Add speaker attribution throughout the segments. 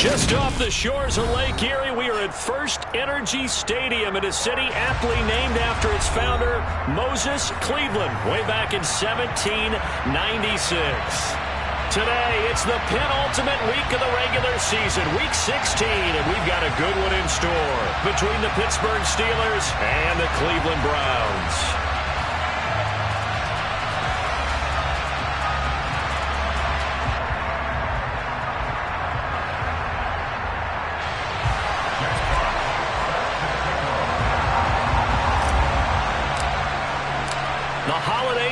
Speaker 1: Just off the shores of Lake Erie, we are at First Energy Stadium in a city aptly named after its founder, Moses Cleveland, way back in 1796. Today, it's the penultimate week of the regular season, Week 16, and we've got a good one in store between the Pittsburgh Steelers and the Cleveland Browns.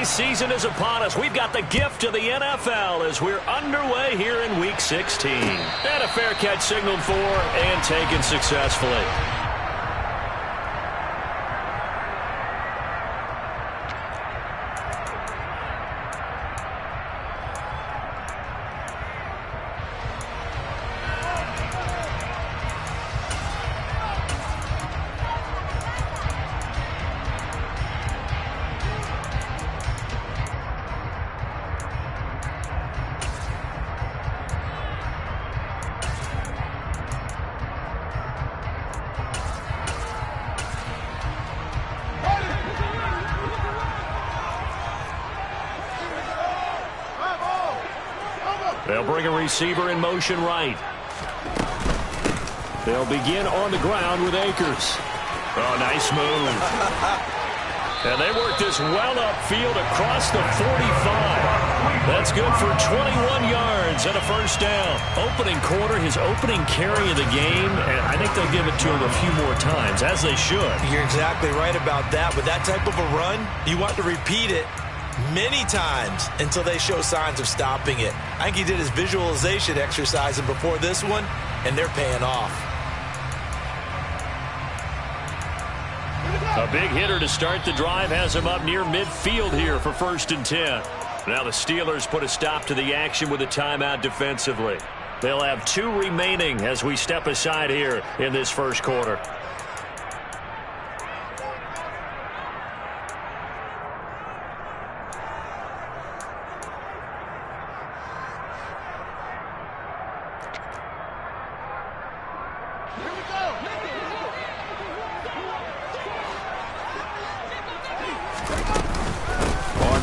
Speaker 1: Season is upon us. We've got the gift of the NFL as we're underway here in Week 16. And a fair catch signaled for and taken successfully. They'll bring a receiver in motion right. They'll begin on the ground with Akers. Oh, nice move. And they work this well upfield across the 45. That's good for 21 yards and a first down. Opening quarter, his opening carry of the game, and I think they'll give it to him a few more times, as they should.
Speaker 2: You're exactly right about that. With that type of a run, you want to repeat it many times until they show signs of stopping it. I think he did his visualization exercise before this one, and they're paying off.
Speaker 1: A big hitter to start the drive has him up near midfield here for 1st and 10. Now the Steelers put a stop to the action with a timeout defensively. They'll have 2 remaining as we step aside here in this first quarter.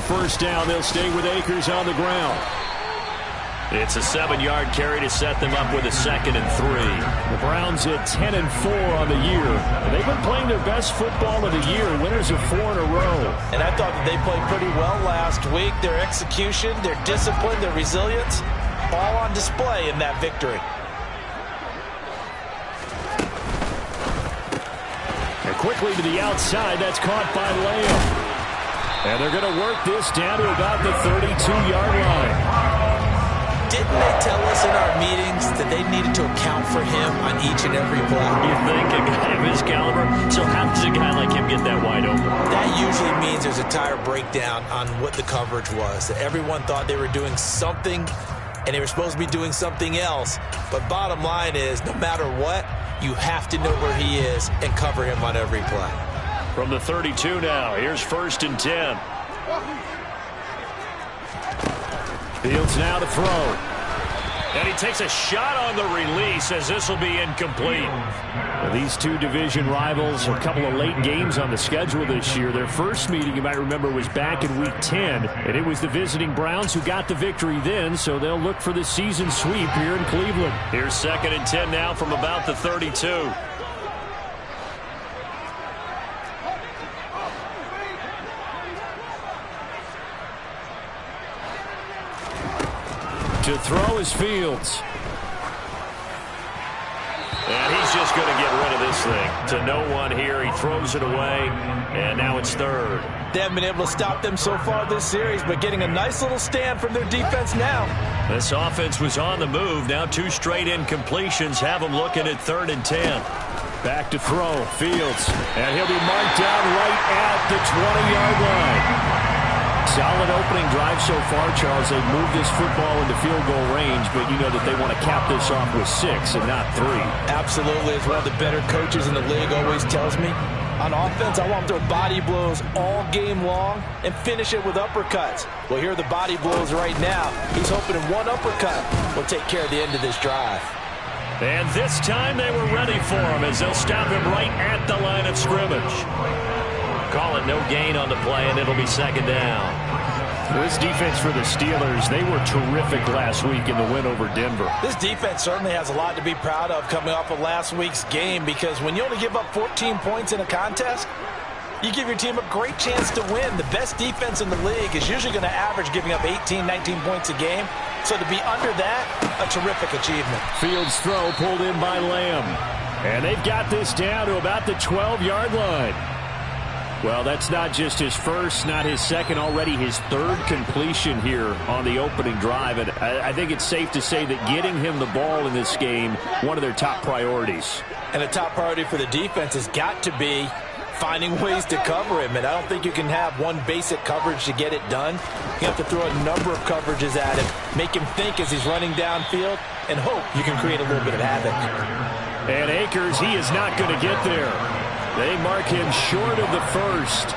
Speaker 1: First down, they'll stay with Akers on the ground. It's a 7-yard carry to set them up with a 2nd and 3. The Browns at 10 and 4 on the year. They've been playing their best football of the year, winners of 4 in a row.
Speaker 2: And I thought that they played pretty well last week. Their execution, their discipline, their resilience, all on display in that victory.
Speaker 1: And quickly to the outside, that's caught by Lamb. And they're going to work this down to about the 32-yard line.
Speaker 2: Didn't they tell us in our meetings that they needed to account for him on each and every play?
Speaker 1: You think a guy of his caliber? So how does a guy like him get that wide open?
Speaker 2: That usually means there's a tire breakdown on what the coverage was. That everyone thought they were doing something, and they were supposed to be doing something else. But bottom line is, no matter what, you have to know where he is and cover him on every play.
Speaker 1: From the 32 now, here's 1st and 10. Fields now to throw. And he takes a shot on the release as this will be incomplete. Now, these 2 division rivals, a couple of late games on the schedule this year. Their first meeting, you might remember, was back in Week 10. And it was the visiting Browns who got the victory then, so they'll look for the season sweep here in Cleveland. Here's 2nd and 10 now from about the 32. To throw is Fields. And he's just going to get rid of this thing. To no one here. He throws it away. And now it's 3rd.
Speaker 2: They haven't been able to stop them so far this series, but getting a nice little stand from their defense now.
Speaker 1: This offense was on the move. Now 2 straight incompletions have them looking at 3rd and 10. Back to throw. Fields. And he'll be marked down right at the 20-yard line. Solid opening drive so far, Charles. They've moved this football into field goal range, but you know that they want to cap this off with 6 and not 3.
Speaker 2: Absolutely. As one of the better coaches in the league always tells me, on offense, I want them to throw body blows all game long and finish it with uppercuts. Well, here are the body blows right now. He's hoping in one uppercut will take care of the end of this drive.
Speaker 1: And this time they were ready for him as they'll stop him right at the line of scrimmage. Call it no gain on the play, and it'll be second down. This defense for the Steelers, they were terrific last week in the win over Denver.
Speaker 2: This defense certainly has a lot to be proud of coming off of last week's game, because when you only give up 14 points in a contest, you give your team a great chance to win. The best defense in the league is usually going to average giving up 18, 19 points a game. So to be under that, a terrific achievement.
Speaker 1: Fields throw pulled in by Lamb. And they've got this down to about the 12-yard line. Well, that's not just his first, not his second, already his third completion here on the opening drive. And I think it's safe to say that getting him the ball in this game, one of their top priorities.
Speaker 2: And a top priority for the defense has got to be finding ways to cover him. And I don't think you can have one basic coverage to get it done. You have to throw a number of coverages at him, make him think as he's running downfield, and hope you can create a little bit of havoc.
Speaker 1: And Akers, he is not going to get there. They mark him short of the first.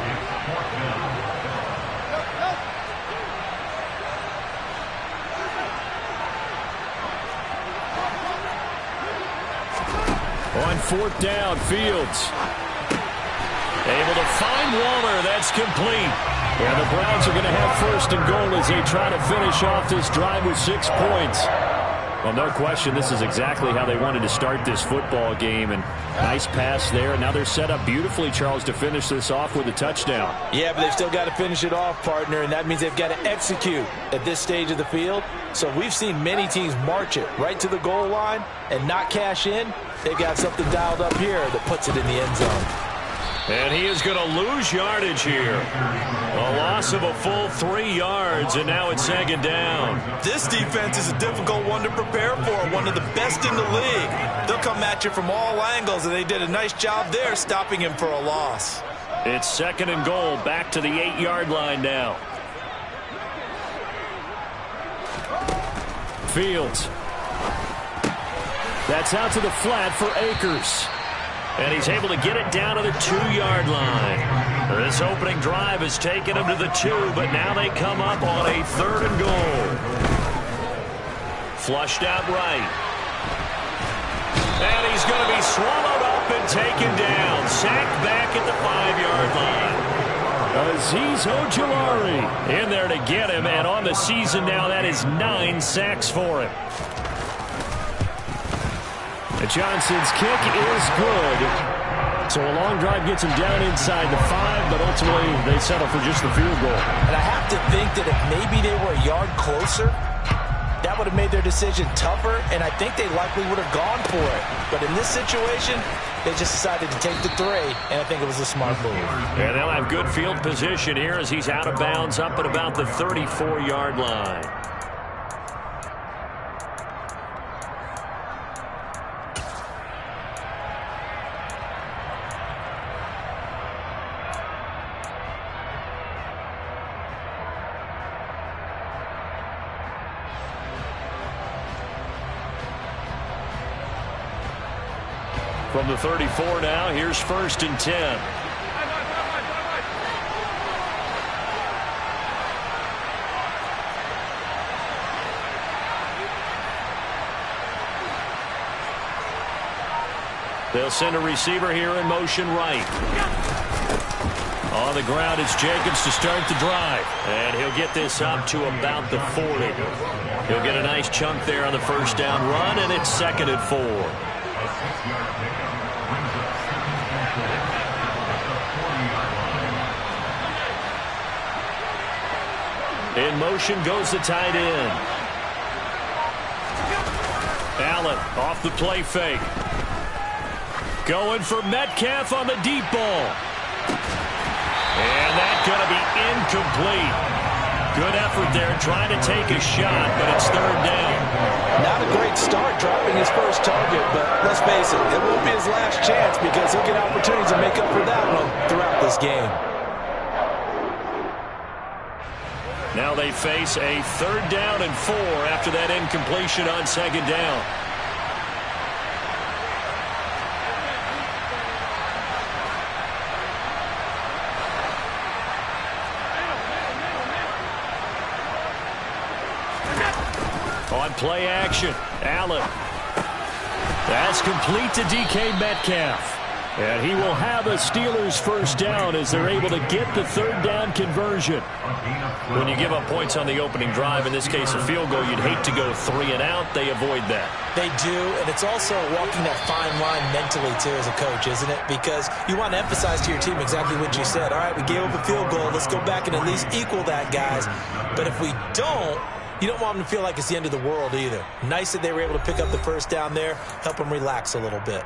Speaker 1: On fourth down, Fields able to find Waller. That's complete. And the Browns are going to have first and goal as they try to finish off this drive with 6 points. Well, no question, this is exactly how they wanted to start this football game. And nice pass there. Now they're set up beautifully, Charles, to finish this off with a touchdown.
Speaker 2: Yeah, but they've still got to finish it off, partner, and that means they've got to execute at this stage of the field. So we've seen many teams march it right to the goal line and not cash in. They've got something dialed up here that puts it in the end zone.
Speaker 1: And he is going to lose yardage here. A loss of a full 3 yards, and now it's second down.
Speaker 2: This defense is a difficult one to prepare for, one of the best in the league. They'll come at you from all angles, and they did a nice job there stopping him for a loss.
Speaker 1: It's second and goal, back to the 8-yard line now. Fields. That's out to the flat for Akers. And he's able to get it down to the 2-yard line. This opening drive has taken him to the 2, but now they come up on a third and goal. Flushed out right. And he's going to be swallowed up and taken down. Sacked back at the 5-yard line. Azeez Ojulari in there to get him, and on the season now, that is 9 sacks for him. Johnson's kick is good. So a long drive gets him down inside the 5, but ultimately they settle for just the field goal.
Speaker 2: And I have to think that if maybe they were a yard closer, that would have made their decision tougher, and I think they likely would have gone for it. But in this situation, they just decided to take the 3, and I think it was a smart move.
Speaker 1: And they'll have good field position here as he's out of bounds up at about the 34-yard line. From the 34 now, here's first and 10. They'll send a receiver here in motion right. On the ground, it's Jacobs to start the drive. And he'll get this up to about the 40. He'll get a nice chunk there on the first down run, and it's second and 4. In motion goes the tight end. Allen off the play fake. Going for Metcalf on the deep ball. And that's going to be incomplete. Good effort there trying to take a shot, but it's third down.
Speaker 2: Not a great start dropping his first target, but let's face it, it won't be his last chance because he'll get opportunities to make up for that one throughout this game.
Speaker 1: Now they face a third down and 4 after that incompletion on second down. On play action, Allen That's complete to DK Metcalf. And he will have a Steelers first down as they're able to get the third down conversion. When you give up points on the opening drive, in this case a field goal, you'd hate to go 3 and out. They avoid that.
Speaker 2: They do, and it's also walking that fine line mentally, too, as a coach, isn't it? Because you want to emphasize to your team exactly what you said. All right, we gave up a field goal. Let's go back and at least equal that, guys. But if we don't, you don't want them to feel like it's the end of the world either. Nice that they were able to pick up the first down there, help them relax a little bit.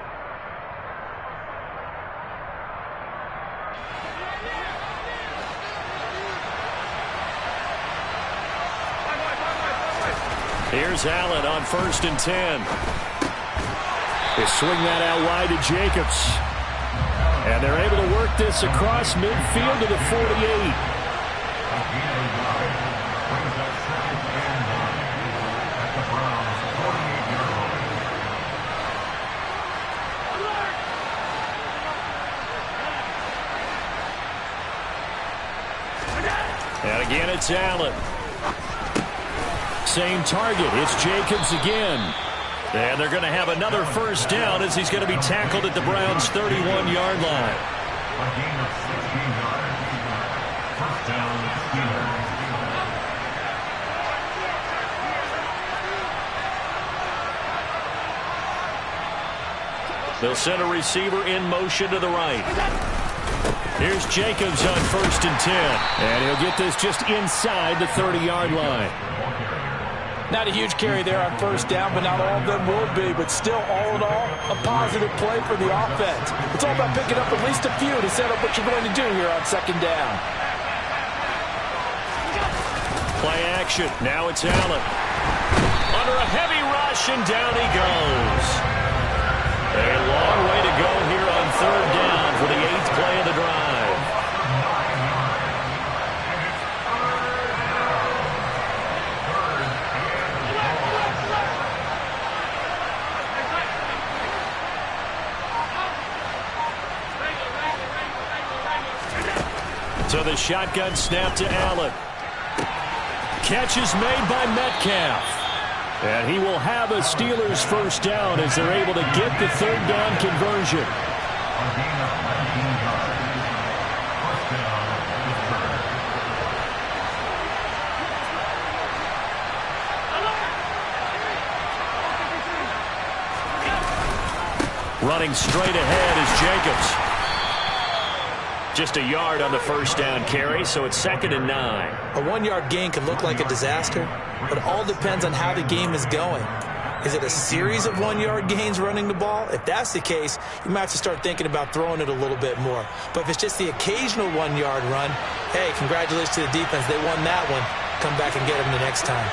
Speaker 1: Here's Allen on 1st and 10. They swing that out wide to Jacobs. And they're able to work this across midfield to the 48. And again, it's Allen. Same target. It's Jacobs again. And they're going to have another first down as he's going to be tackled at the Browns' 31-yard line.
Speaker 3: A gain of 16 yards. First down, Steelers.
Speaker 1: They'll send a receiver in motion to the right. Here's Jacobs on 1st and 10. And he'll get this just inside the 30-yard line.
Speaker 4: Not a huge carry there on first down, but not all of them will be. But still, all in all, a positive play for the offense. It's all about picking up at least a few to set up what you're going to do here on second down.
Speaker 1: Play action. Now it's Allen. Under a heavy rush, and down he goes. A long way to go here on third down for the 8th play of the drive. So the shotgun snap to Allen. Catch is made by Metcalf. And he will have a Steelers first down as they're able to get the third down conversion.
Speaker 3: A gain of 19 yards. First down, Pittsburgh.
Speaker 1: Running straight ahead is Jacobs. Just a yard on the first down carry, so it's 2nd and 9.
Speaker 2: A 1-yard gain can look like a disaster, but it all depends on how the game is going. Is it a series of 1-yard gains running the ball? If that's the case, you might have to start thinking about throwing it a little bit more. But if it's just the occasional 1-yard run, hey, congratulations to the defense. They won that one. Come back and get them the next time.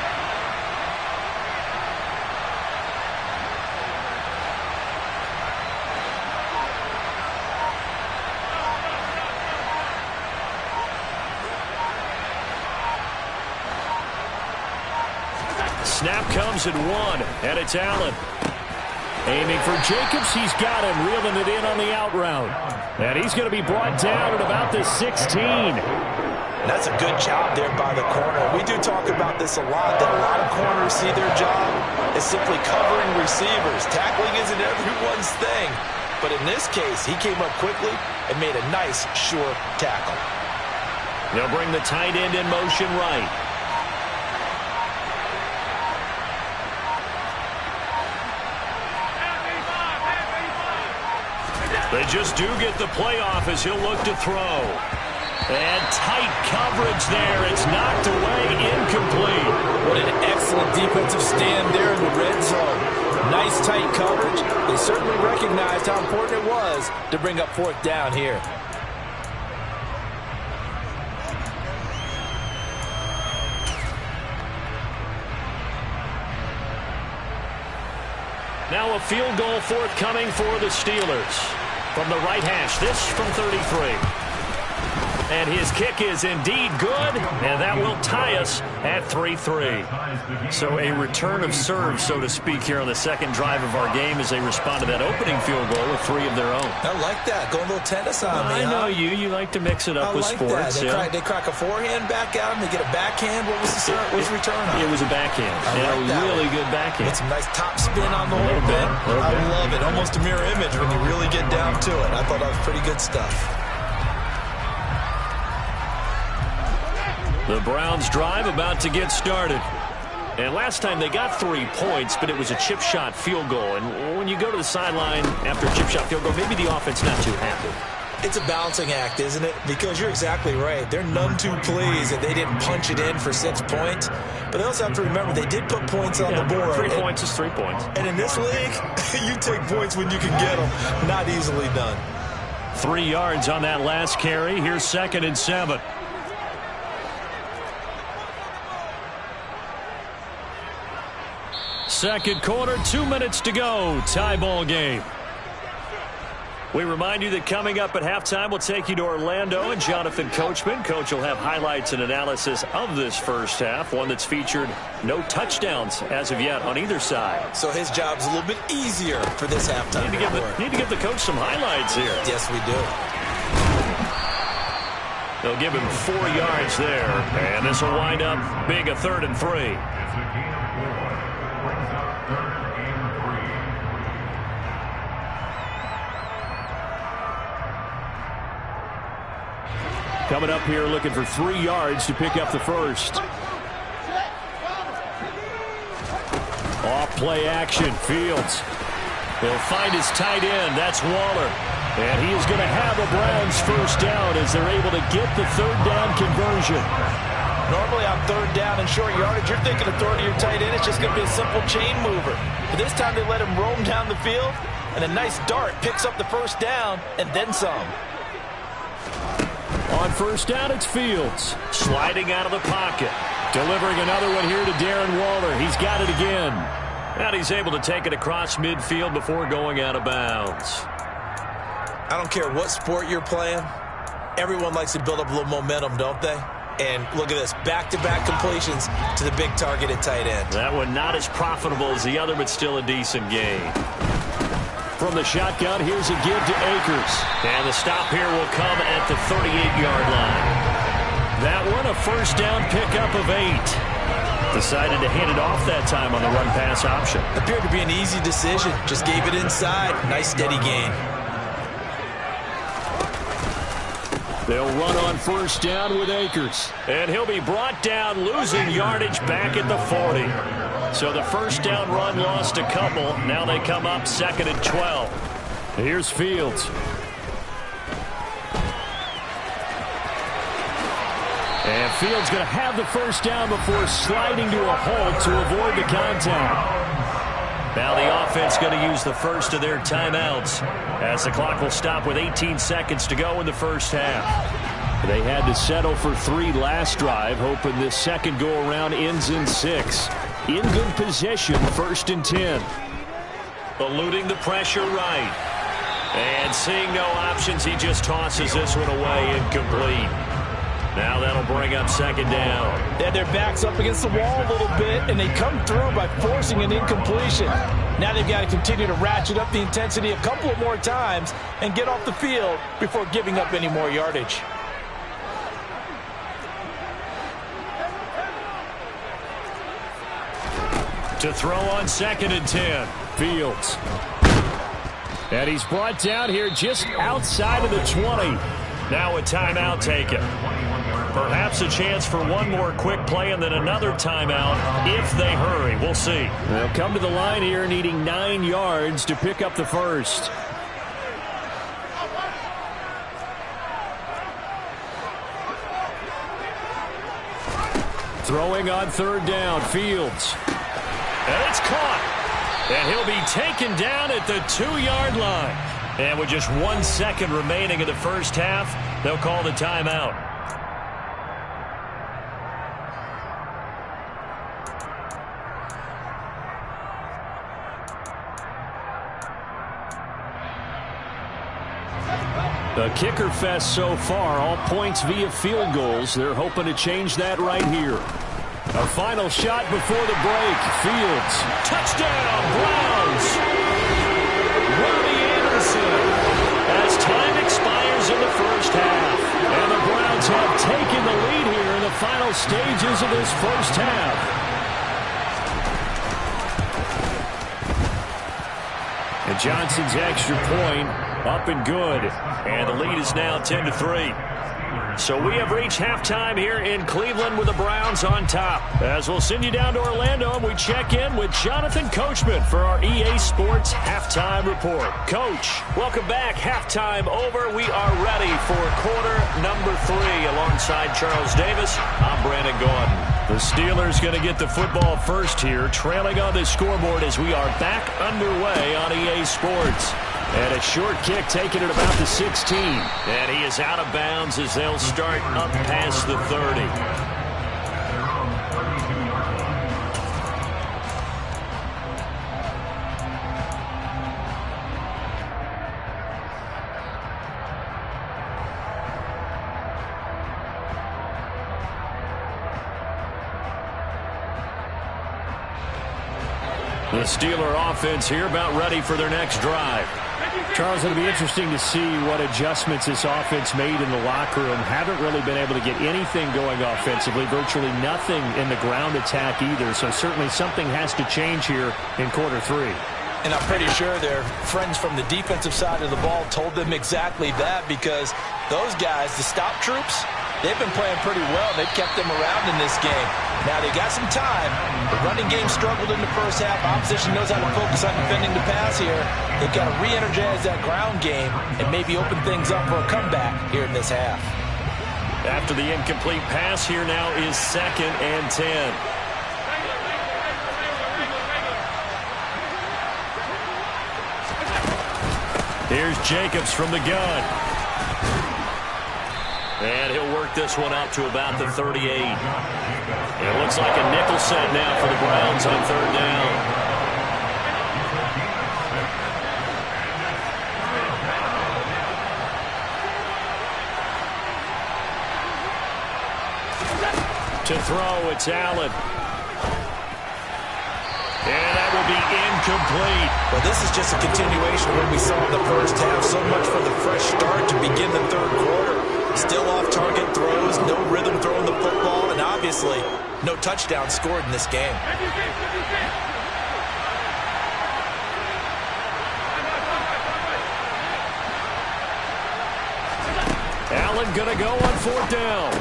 Speaker 1: Snap comes at 1, and it's Allen. Aiming for Jacobs, he's got him, reeling it in on the out route. And he's going to be brought down at about the 16.
Speaker 2: That's a good job there by the corner. We do talk about this a lot, that a lot of corners see their job as simply covering receivers. Tackling isn't everyone's thing. But in this case, he came up quickly and made a nice, sure tackle.
Speaker 1: They'll bring the tight end in motion right. They just do get the playoff as he'll look to throw. And tight coverage there. It's knocked away, incomplete.
Speaker 4: What an excellent defensive stand there in the red zone. Nice tight coverage. They certainly recognized how important it was to bring up 4th down here.
Speaker 1: Now a field goal forthcoming for the Steelers. From the right hash, this from 33. And his kick is indeed good, and that will tie us at 3-3. So a return of serve, so to speak, here on the second drive of our game as they respond to that opening field goal with 3 of their own.
Speaker 2: I like that. Going a little tennis on me.
Speaker 1: I know you. You like to mix it up with
Speaker 2: like
Speaker 1: sports.
Speaker 2: That. They crack a forehand back out, and they get a backhand. What was the serve? What was the return on?
Speaker 1: It was a backhand.
Speaker 2: I like that
Speaker 1: really good backhand.
Speaker 2: With some nice top spin on the whole thing. I love it. Almost a mirror image when you really get down to it. I thought that was pretty good stuff.
Speaker 1: The Browns drive about to get started. And last time they got 3 points, but it was a chip shot field goal. And when you go to the sideline after a chip shot field goal, maybe the offense not too happy.
Speaker 2: It's a balancing act, isn't it? Because you're exactly right. They're none too pleased that they didn't punch it in for 6 points. But they also have to remember they did put points on the board.
Speaker 1: 3 points is 3 points.
Speaker 2: And in this league, you take points when you can get them. Not easily done.
Speaker 1: 3 yards on that last carry. Here's 2nd and 7. Second quarter, 2 minutes to go. Tie ball game. We remind you that coming up at halftime, we'll take you to Orlando and Jonathan Coachman. Coach will have highlights and analysis of this first half, one that's featured no touchdowns as of yet on either side.
Speaker 2: So his job's a little bit easier for this halftime.
Speaker 1: Need to give the coach some highlights here.
Speaker 2: Yes, we do.
Speaker 1: They'll give him 4 yards there, and this will wind up being a 3rd and 3. Coming up here looking for 3 yards to pick up the first. Off play action, Fields. He'll find his tight end, that's Waller. And he is going to have a Browns first down as they're able to get the 3rd down conversion.
Speaker 4: Normally on 3rd down and short yardage, you're thinking of throwing to your tight end. It's just going to be a simple chain mover. But this time they let him roam down the field, and a nice dart picks up the first down and then some.
Speaker 1: On first down, it's Fields. Sliding out of the pocket. Delivering another one here to Darren Waller. He's got it again. And he's able to take it across midfield before going out of bounds.
Speaker 2: I don't care what sport you're playing. Everyone likes to build up a little momentum, don't they? And look at this. Back-to-back completions to the big target at tight end.
Speaker 1: That one not as profitable as the other, but still a decent gain. From the shotgun, here's a give to Akers. And the stop here will come at the 38-yard line. That one, a first down pickup of 8. Decided to hand it off that time on the run-pass option.
Speaker 2: Appeared to be an easy decision. Just gave it inside. Nice, steady gain.
Speaker 1: They'll run on first down with Akers. And he'll be brought down, losing yardage back at the 40. So the first down run lost a couple. Now they come up 2nd and 12. Here's Fields. And Fields going to have the first down before sliding to a halt to avoid the contact. Now the offense going to use the first of their timeouts as the clock will stop with 18 seconds to go in the first half. They had to settle for 3 last drive, hoping this second go-around ends in 6. In good possession, 1st and 10. Eluding the pressure right. And seeing no options, he just tosses this one away, incomplete. Now that'll bring up 2nd down.
Speaker 4: They had their backs up against the wall a little bit, and they come through by forcing an incompletion. Now they've got to continue to ratchet up the intensity a couple of more times and get off the field before giving up any more yardage.
Speaker 1: To throw on 2nd and 10. Fields. And he's brought down here just outside of the 20. Now a timeout taken. Perhaps a chance for one more quick play and then another timeout if they hurry. We'll see. They'll come to the line here needing 9 yards to pick up the first. Throwing on 3rd down, Fields. And it's caught. And he'll be taken down at the 2-yard line. And with just 1 second remaining in the first half, they'll call the timeout. A kicker fest so far, all points via field goals. They're hoping to change that right here. A final shot before the break. Fields. Touchdown, Browns. Robbie Anderson. As time expires in the first half. And the Browns have taken the lead here in the final stages of this first half. And Johnson's extra point up and good. And the lead is now 10-3. So we have reached halftime here in Cleveland with the Browns on top. As we'll send you down to Orlando, and we check in with Jonathan Coachman for our EA Sports Halftime Report. Coach, welcome back. Halftime over. We are ready for quarter number 3. Alongside Charles Davis, I'm Brandon Gaudin. The Steelers going to get the football first here, trailing on the scoreboard as we are back underway on EA Sports. And a short kick taken at about the 16. And he is out of bounds as they'll start up past the 30. The Steeler offense here about ready for their next drive. Charles, it'll be interesting to see what adjustments this offense made in the locker room. Haven't really been able to get anything going offensively, virtually nothing in the ground attack either. So certainly something has to change here in quarter 3.
Speaker 4: And I'm pretty sure their friends from the defensive side of the ball told them exactly that, because those guys, the stop troops, they've been playing pretty well. They've kept them around in this game. Now, they got some time. The running game struggled in the first half. Opposition knows how to focus on defending the pass here. They've got to re-energize that ground game and maybe open things up for a comeback here in this half.
Speaker 1: After the incomplete pass, here now is 2nd and 10. Here's Jacobs from the gun. And he'll work this one out to about the 38. It looks like a nickel set now for the Browns on 3rd down. To throw, it's Allen. And that will be incomplete.
Speaker 2: Well, this is just a continuation of what we saw in the first half. So much for the fresh start to begin the 3rd quarter. Still off-target throws, no rhythm throwing the football, and obviously no touchdown scored in this game.
Speaker 1: Allen going to go on 4th down.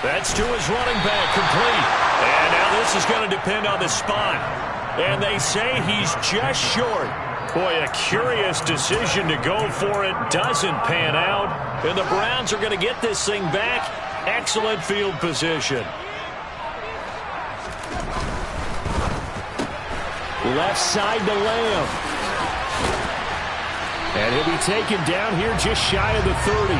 Speaker 1: That's to his running back, complete. And now this is going to depend on the spot. And they say he's just short. Boy, a curious decision to go for it. Doesn't pan out. And the Browns are going to get this thing back. Excellent field position. Left side to Lamb. And he'll be taken down here just shy of the 30.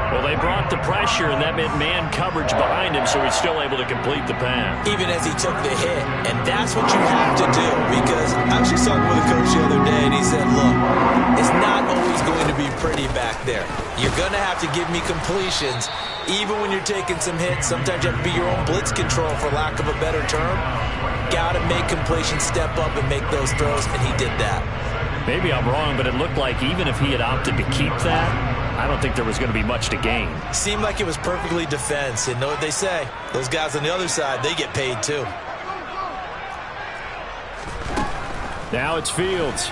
Speaker 1: Well, they brought the pressure, and that meant man coverage behind him, so he's still able to complete the pass.
Speaker 2: Even as he took the hit, and that's what you have to do, because I actually talked with a coach the other day, and he said, look, it's not always going to be pretty back there. You're going to have to give me completions, even when you're taking some hits. Sometimes you have to be your own blitz control, for lack of a better term. Got to make completions, step up, and make those throws, and he did that.
Speaker 1: Maybe I'm wrong, but it looked like even if he had opted to keep that, I don't think there was going to be much to gain.
Speaker 2: Seemed like it was perfectly defense. And know what they say? Those guys on the other side, they get paid too.
Speaker 1: Now it's Fields.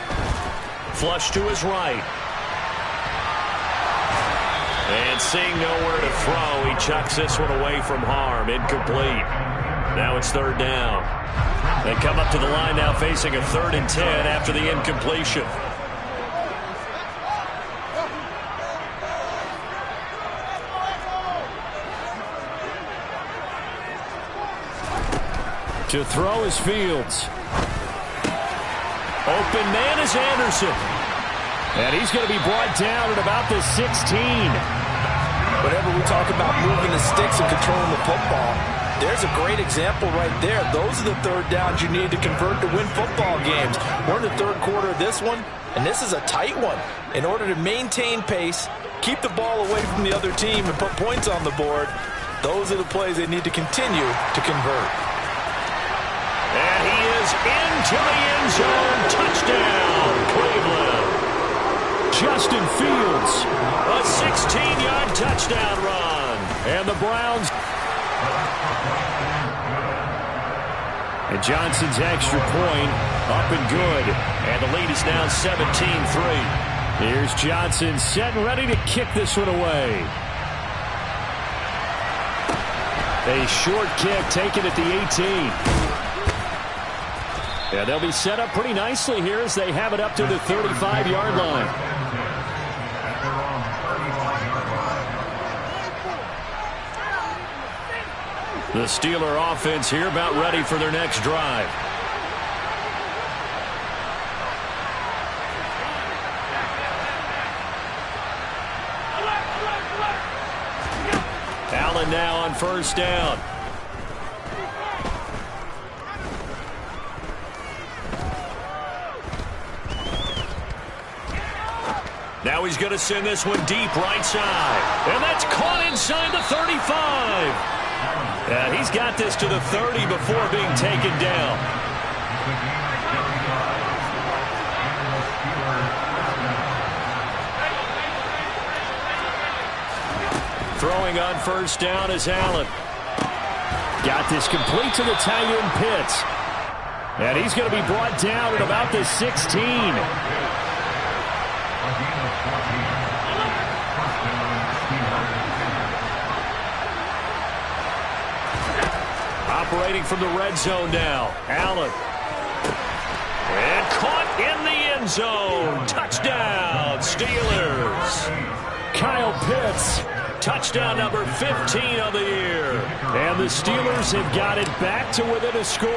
Speaker 1: Flush to his right. And seeing nowhere to throw, he chucks this one away from harm. Incomplete. Now it's 3rd down. They come up to the line now facing a 3rd and 10 after the incompletion. To throw is Fields. Open man is Anderson. And he's going to be brought down at about the 16.
Speaker 4: Whenever we talk about moving the sticks and controlling the football, There's a great example right there. Those are the third downs you need to convert to win football games. We're in the third quarter of this one, and this is a tight one. In order to maintain pace, keep the ball away from the other team, and put points on the board, those are the plays they need to continue to convert.
Speaker 1: And he is into the end zone. Touchdown, Cleveland. Justin Fields, a 16-yard touchdown run. And the Browns. And Johnson's extra point up and good. And the lead is now 17-3. Here's Johnson set and ready to kick this one away. A short kick taken at the 18. Yeah, they'll be set up pretty nicely here as they have it up to the 35-yard line. The Steeler offense here about ready for their next drive. Allen now on first down. Now he's going to send this one deep right side. And that's caught inside the 35. Yeah, he's got this to the 30 before being taken down. Throwing on first down is Allen. Got this complete to the tight end Pitts. And he's going to be brought down at about the 16. Operating from the red zone now. Allen. And caught in the end zone. Touchdown, Steelers. Kyle Pitts. Touchdown number 15 of the year. And the Steelers have got it back to within a score.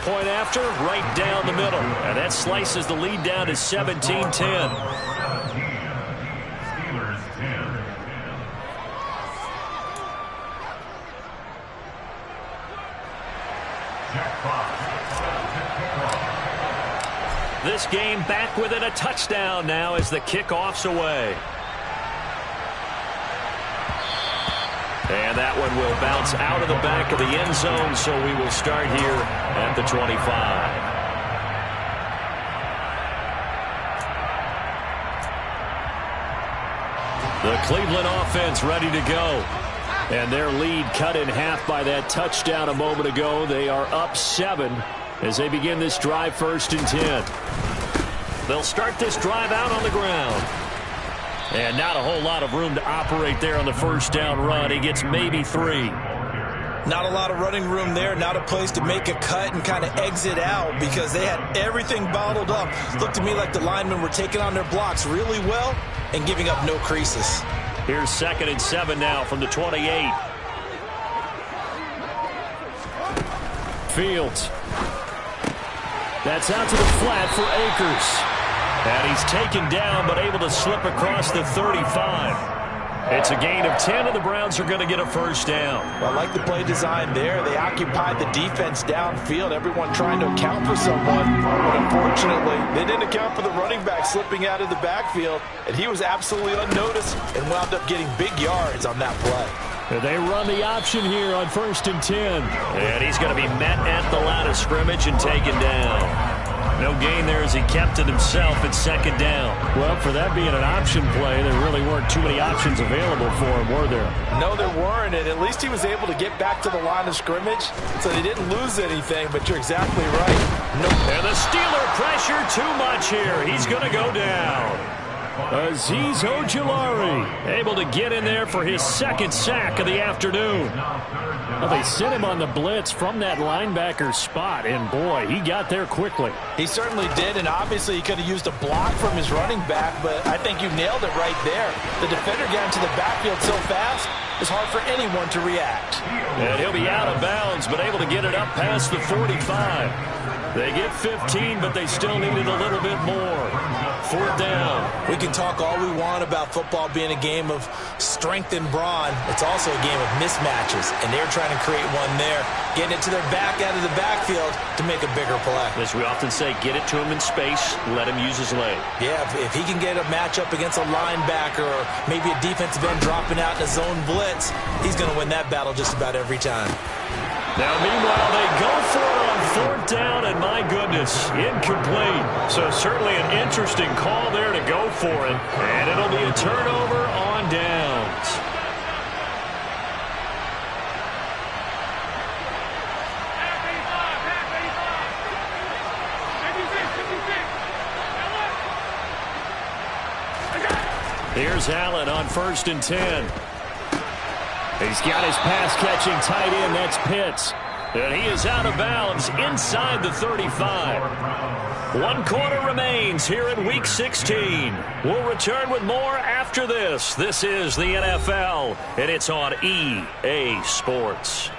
Speaker 1: Point after, right down the middle. And that slices the lead down to 17-10. This game back within a touchdown now as the kickoff's away. And that one will bounce out of the back of the end zone, so we will start here at the 25. The Cleveland offense ready to go. And their lead cut in half by that touchdown a moment ago. They are up 7 as they begin this drive 1st and 10. They'll start this drive out on the ground. And not a whole lot of room to operate there on the first down run. He gets maybe 3.
Speaker 4: Not a lot of running room there. Not a place to make a cut and kind of exit out because they had everything bottled up. Looked to me like the linemen were taking on their blocks really well and giving up no creases.
Speaker 1: Here's 2nd and 7 now from the 28. Fields. That's out to the flat for Akers. And he's taken down but able to slip across the 35. It's a gain of 10, and the Browns are going to get a first down.
Speaker 4: Well, I like the play design there. They occupied the defense downfield, everyone trying to account for someone. But unfortunately, they didn't account for the running back slipping out of the backfield, and he was absolutely unnoticed and wound up getting big yards on that play.
Speaker 1: They run the option here on 1st and 10. And he's going to be met at the line of scrimmage and taken down. No gain there as he kept it himself at 2nd down. Well, for that being an option play, there really weren't too many options available for him, were there?
Speaker 4: No, there weren't, and at least he was able to get back to the line of scrimmage, so they didn't lose anything, but you're exactly right.
Speaker 1: And the Steeler pressure too much here. He's going to go down. Azeez Ojulari able to get in there for his 2nd sack of the afternoon. Well, they sent him on the blitz from that linebacker spot, and boy, he got there quickly.
Speaker 4: He certainly did, and obviously he could have used a block from his running back, but I think you nailed it right there. The defender got into the backfield so fast, it's hard for anyone to react.
Speaker 1: And he'll be out of bounds, but able to get it up past the 45. They get 15, but they still needed a little bit more. 4th down.
Speaker 2: We can talk all we want about football being a game of strength and brawn. It's also a game of mismatches, and they're trying to create one there, getting it to their back out of the backfield to make a bigger play.
Speaker 1: As we often say, get it to him in space, let him use his leg.
Speaker 2: Yeah, if he can get a matchup against a linebacker or maybe a defensive end dropping out in a zone blitz, he's going to win that battle just about every time.
Speaker 1: Now, meanwhile, they go for it on 4th down, and my goodness, incomplete. So certainly an interesting call there to go for it, and it'll be a turnover on downs. Here's Allen on 1st and 10. He's got his pass-catching tight end. That's Pitts. And he is out of bounds inside the 35. 1 quarter remains here in Week 16. We'll return with more after this. This is the NFL, and it's on EA Sports.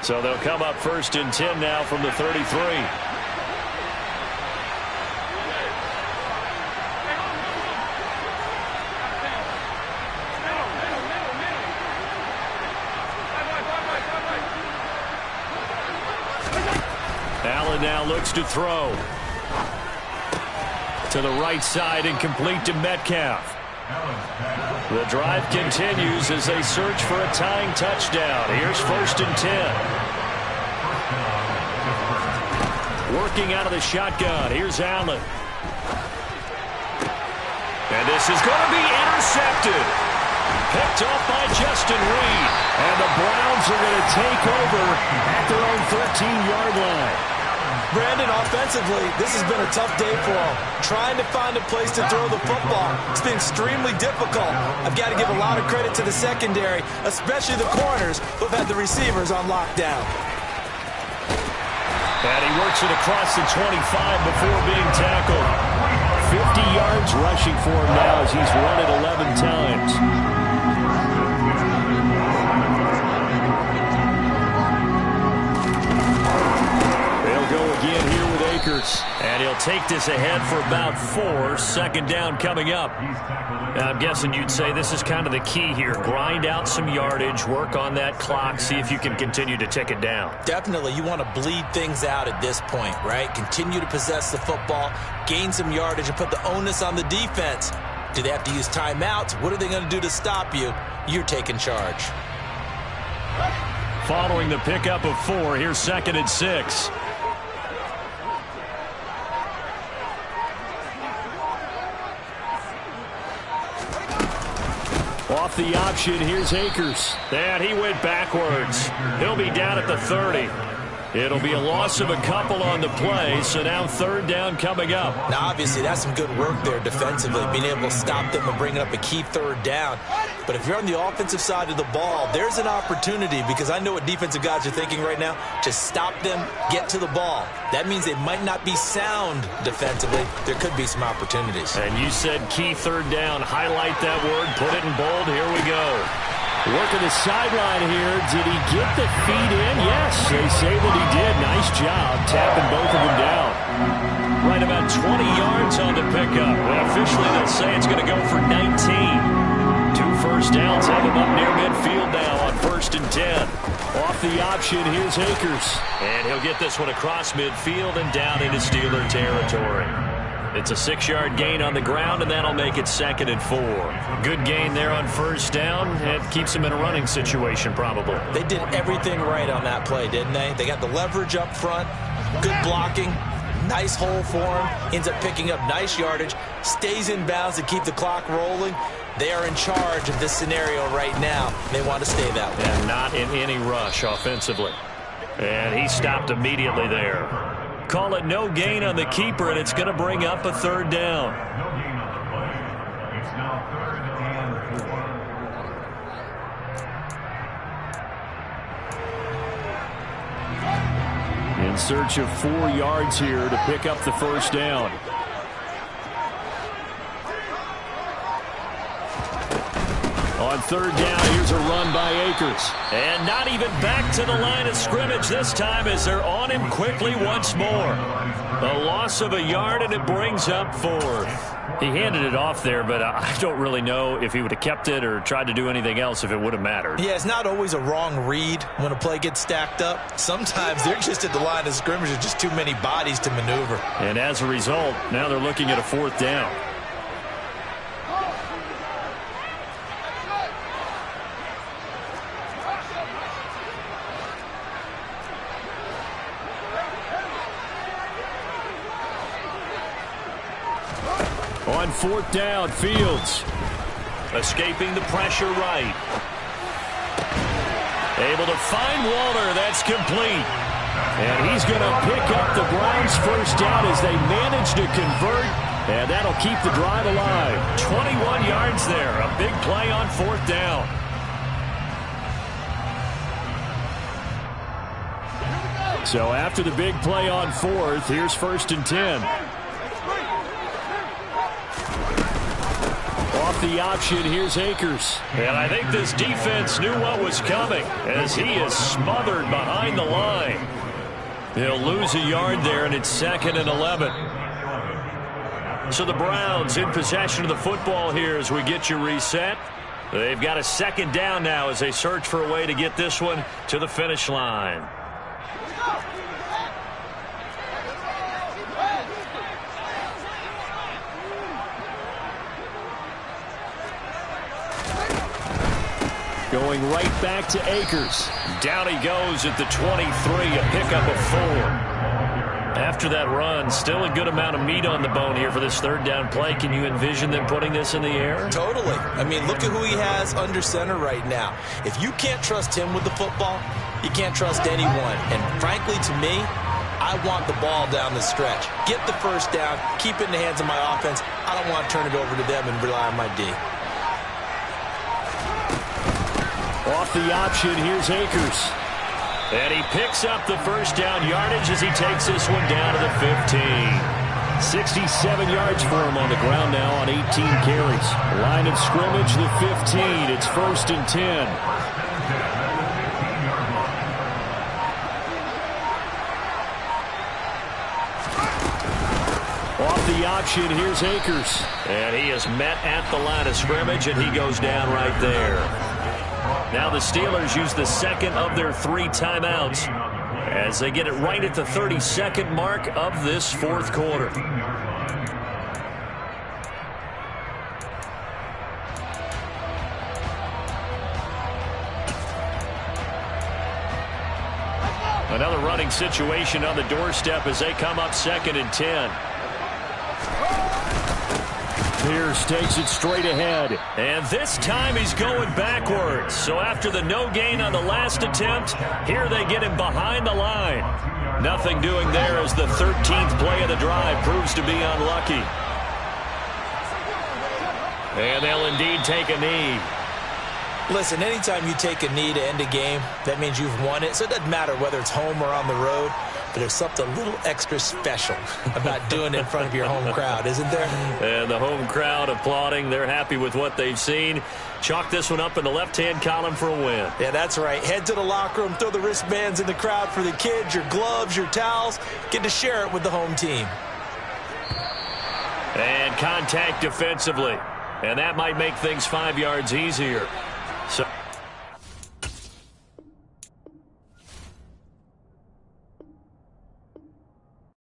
Speaker 1: So they'll come up 1st and 10 now from the 33. Allen now looks to throw. To the right side and complete to Metcalf. The drive continues as they search for a tying touchdown. Here's 1st and 10. Working out of the shotgun. Here's Allen. And this is going to be intercepted. Picked off by Justin Reed. And the Browns are going to take over at their own 13-yard line.
Speaker 2: Brandon, offensively, this has been a tough day for them. Trying to find a place to throw the football. It's been extremely difficult. I've got to give a lot of credit to the secondary, especially the corners who have had the receivers on lockdown.
Speaker 1: And he works it across the 25 before being tackled. 50 yards rushing for him now as he's run it 11 times. Again here with Akers. And he'll take this ahead for about 4. 2nd down coming up. I'm guessing you'd say this is kind of the key here. Grind out some yardage, work on that clock, see if you can continue to tick it down.
Speaker 2: Definitely. You want to bleed things out at this point, right? Continue to possess the football, gain some yardage, and put the onus on the defense. Do they have to use timeouts? What are they going to do to stop you? You're taking charge.
Speaker 1: Following the pickup of 4, here's 2nd and 6. Off the option, here's Akers. And he went backwards. He'll be down at the 30. It'll be a loss of a couple on the play, so now 3rd down coming up.
Speaker 2: Now, obviously, that's some good work there defensively, being able to stop them and bringing up a key 3rd down. But if you're on the offensive side of the ball, there's an opportunity, because I know what defensive guys are thinking right now. Just stop them, get to the ball. That means they might not be sound defensively. There could be some opportunities.
Speaker 1: And you said key 3rd down. Highlight that word, put it in bold. Here we go. Working the sideline here. Did he get the feet in? Yes, they say that he did. Nice job tapping both of them down. Right about 20 yards on the pickup. And officially they'll say it's going to go for 19. 2 first downs have him up near midfield now on 1st and 10. Off the option, here's Akers. And he'll get this one across midfield and down into Steeler territory. It's a 6-yard gain on the ground, and that'll make it 2nd and 4. Good gain there on 1st down. It keeps them in a running situation, probably.
Speaker 2: They did everything right on that play, didn't they? They got the leverage up front, good blocking, nice hole for him, ends up picking up nice yardage, stays in bounds to keep the clock rolling. They are in charge of this scenario right now. They want to stay that way.
Speaker 1: And not in any rush offensively. And he stopped immediately there. Call it no gain on the keeper, and it's going to bring up a 3rd down.
Speaker 3: No gain on the play. It's now 3rd and 4.
Speaker 1: In search of 4 yards here to pick up the 1st down. On third down, here's a run by Akers. And not even back to the line of scrimmage this time as they're on him quickly once more. A loss of a yard, and it brings up fourth. He handed it off there, but I don't really know if he would have kept it or tried to do anything else if it would have mattered.
Speaker 2: Yeah, it's not always a wrong read when a play gets stacked up. Sometimes they're just at the line of scrimmage. There's just too many bodies to maneuver.
Speaker 1: And as a result, now they're looking at a fourth down. On fourth down, Fields. Escaping the pressure right. Able to find Waller. That's complete. And he's going to pick up the Browns' first down as they manage to convert. And that'll keep the drive alive. 21 yards there. A big play on fourth down. So after the big play on fourth, here's 1st and 10. Off the option, here's Akers. And I think this defense knew what was coming as he is smothered behind the line. He'll lose a yard there, and it's 2nd and 11. So the Browns in possession of the football here as we get you reset. They've got a 2nd down now as they search for a way to get this one to the finish line. Going right back to Akers. Down he goes at the 23, a pickup of 4. After that run, still a good amount of meat on the bone here for this third down play. Can you envision them putting this in the air?
Speaker 2: Totally. I mean, look at who he has under center right now. If you can't trust him with the football, you can't trust anyone. And frankly, to me, I want the ball down the stretch. Get the first down, keep it in the hands of my offense. I don't want to turn it over to them and rely on my D.
Speaker 1: Off the option, here's Akers. And he picks up the first down yardage as he takes this one down to the 15. 67 yards for him on the ground now on 18 carries. Line of scrimmage, the 15. It's 1st and 10. Off the option, here's Akers. And he is met at the line of scrimmage, and he goes down right there. Now the Steelers use the 2nd of their 3 timeouts as they get it right at the 32nd mark of this 4th quarter. Another running situation on the doorstep as they come up 2nd and 10. Pierce takes it straight ahead. And this time he's going backwards. So after the no gain on the last attempt, here they get him behind the line. Nothing doing there as the 13th play of the drive proves to be unlucky. And they'll indeed take a knee.
Speaker 2: Listen, anytime you take a knee to end a game, that means you've won it. So it doesn't matter whether it's home or on the road. But there's something a little extra special about doing it in front of your home crowd, isn't there?
Speaker 1: And the home crowd applauding. They're happy with what they've seen. Chalk this one up in the left-hand column for a win.
Speaker 2: Yeah, that's right. Head to the locker room, throw the wristbands in the crowd for the kids, your gloves, your towels. Get to share it with the home team.
Speaker 1: And contact defensively. And that might make things 5 yards easier.